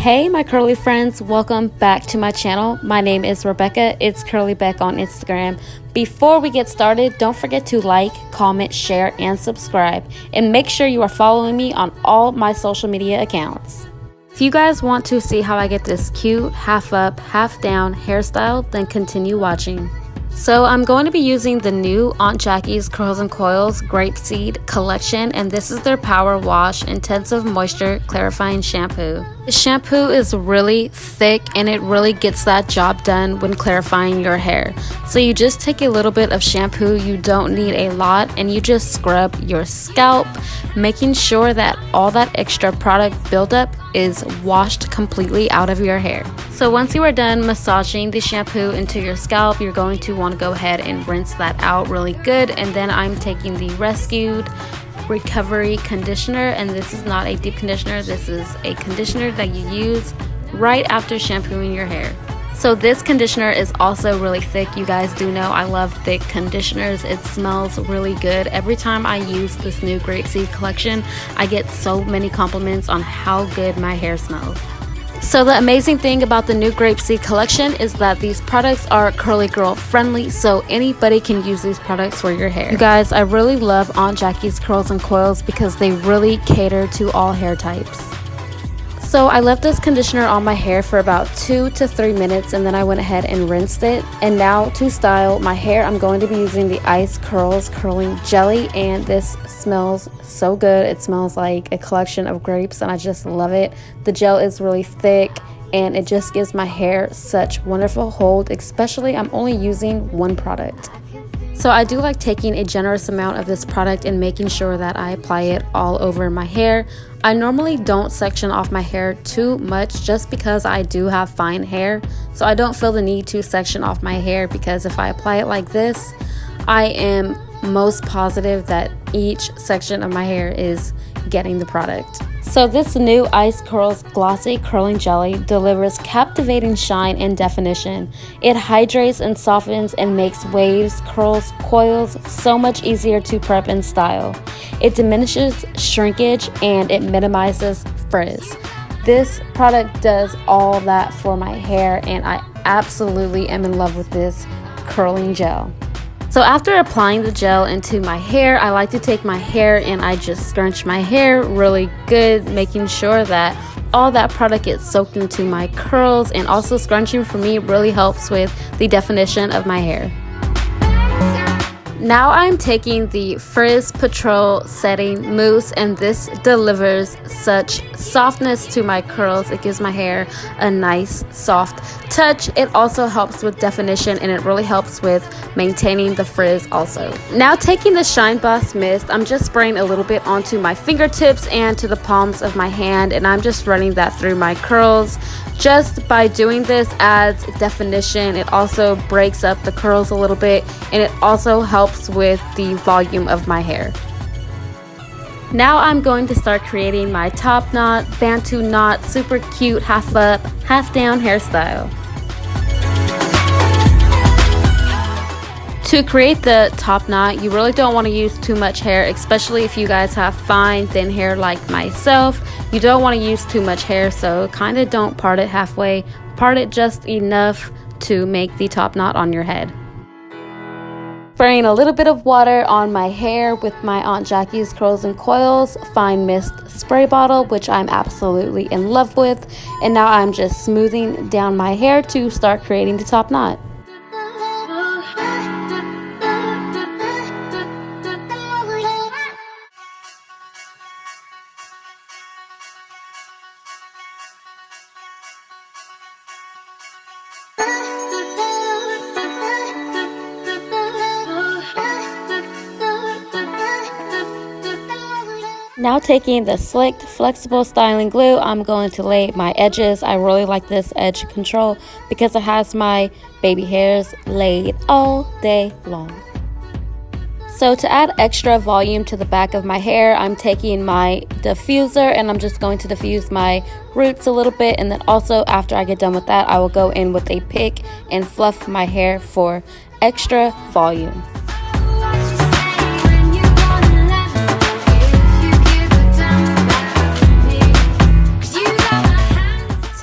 Hey my curly friends, welcome back to my channel. My name is Rebecca. It's Curly Beck on Instagram. Before we get started, don't forget to like, comment, share, and subscribe. And make sure you are following me on all my social media accounts. If you guys want to see how I get this cute half up, half down hairstyle, then continue watching. So I'm going to be using the new Aunt Jackie's Curls and Coils Grapeseed collection, and this is their Power Wash Intensive Moisture Clarifying Shampoo. The shampoo is really thick and it really gets that job done when clarifying your hair. So you just take a little bit of shampoo, you don't need a lot, and you just scrub your scalp, making sure that all that extra product buildup is washed completely out of your hair. So once you are done massaging the shampoo into your scalp, you're going to want to go ahead and rinse that out really good. And then I'm taking the Rescued Recovery Conditioner, and this is not a deep conditioner, this is a conditioner that you use right after shampooing your hair. So this conditioner is also really thick. You guys do know I love thick conditioners. It smells really good. Every time I use this new Grapeseed collection, I get so many compliments on how good my hair smells. So the amazing thing about the new Grapeseed collection is that these products are curly girl friendly, so anybody can use these products for your hair. You guys, I really love Aunt Jackie's Curls and Coils because they really cater to all hair types. So I left this conditioner on my hair for about 2 to 3 minutes, and then I went ahead and rinsed it. And now to style my hair, I'm going to be using the Ice Curls Curling Jelly, and this smells so good. It smells like a collection of grapes and I just love it. The gel is really thick and it just gives my hair such wonderful hold, especially I'm only using one product. So I do like taking a generous amount of this product and making sure that I apply it all over my hair. I normally don't section off my hair too much just because I do have fine hair. So I don't feel the need to section off my hair, because if I apply it like this, I am most positive that each section of my hair is getting the product. So this new Ice Curls Glossy Curling Jelly delivers captivating shine and definition. It hydrates and softens and makes waves, curls, coils so much easier to prep and style. It diminishes shrinkage and it minimizes frizz. This product does all that for my hair, and I absolutely am in love with this curling gel. So after applying the gel into my hair, I like to take my hair and I just scrunch my hair really good, making sure that all that product gets soaked into my curls. And also scrunching for me really helps with the definition of my hair. Now I'm taking the Frizz Patrol Setting Mousse, and this delivers such softness to my curls. It gives my hair a nice soft touch. It also helps with definition and it really helps with maintaining the frizz also. Now taking the Shine Boss Mist, I'm just spraying a little bit onto my fingertips and to the palms of my hand, and I'm just running that through my curls. Just by doing this adds definition. It also breaks up the curls a little bit, and it also helps with the volume of my hair. Now I'm going to start creating my top knot, Bantu knot, super cute half up, half down hairstyle. To create the top knot, you really don't want to use too much hair, especially if you guys have fine, thin hair like myself. You don't want to use too much hair, so kind of don't part it halfway. Part it just enough to make the top knot on your head. Spraying a little bit of water on my hair with my Aunt Jackie's Curls and Coils Fine Mist spray bottle, which I'm absolutely in love with. And now I'm just smoothing down my hair to start creating the top knot. Now taking the Slick Flexible Styling Glue, I'm going to lay my edges. I really like this edge control because it has my baby hairs laid all day long. So to add extra volume to the back of my hair, I'm taking my diffuser and I'm just going to diffuse my roots a little bit, and then also after I get done with that, I will go in with a pick and fluff my hair for extra volume.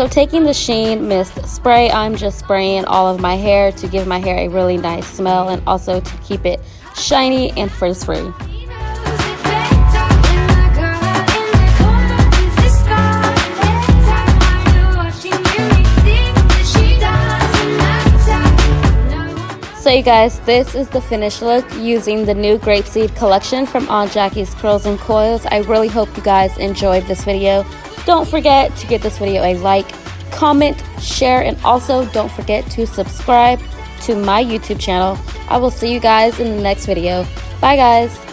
So taking the Sheen Mist Spray, I'm just spraying all of my hair to give my hair a really nice smell and also to keep it shiny and frizz-free. So you guys, this is the finished look using the new Grapeseed collection from Aunt Jackie's Curls and Coils. I really hope you guys enjoyed this video. Don't forget to give this video a like, comment, share, and also don't forget to subscribe to my YouTube channel. I will see you guys in the next video. Bye guys!